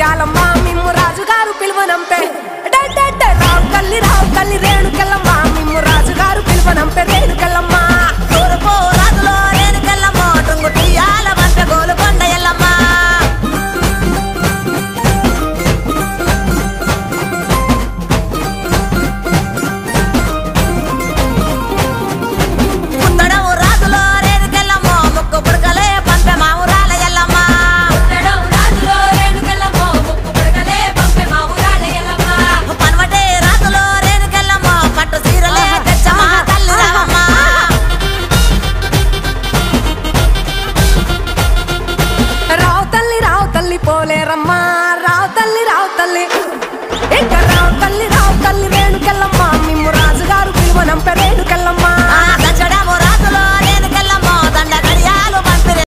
ముత్యాలమ్మ మిమ్ము రాజుగారు పిలువనంపే రావు తల్లి రేణుకెళ్ళమ్మ మిమ్ము రాజుగారు పిలువనంపే రేణుకెళ్ళమ్మ తూర్పు రాజులో రేణుకెళ్ళమ్మ టుంగు తుయ్యాల వంట గోలుకొండ ఎల్లమ్మ పుత్తడవు రాజులో రేణుకెళ్ళమ్మ ముక్కు పుడకలే పంపె మా ఊరాల ఎల్లమ్మ పన్వటే రాజులో రేణుకెళ్ళమ్మ పట్టు చీరలే తెచ్చమ్మ తల్లి రావమ్మ రావు తల్లి పోలేరమ్మ రావు తల్లి ఇంకా రావు తల్లి రేణుకెళ్ళమ్మ మిమ్ము రాజుగారు పిలువనంపే రేణుకెళ్ళమ్మ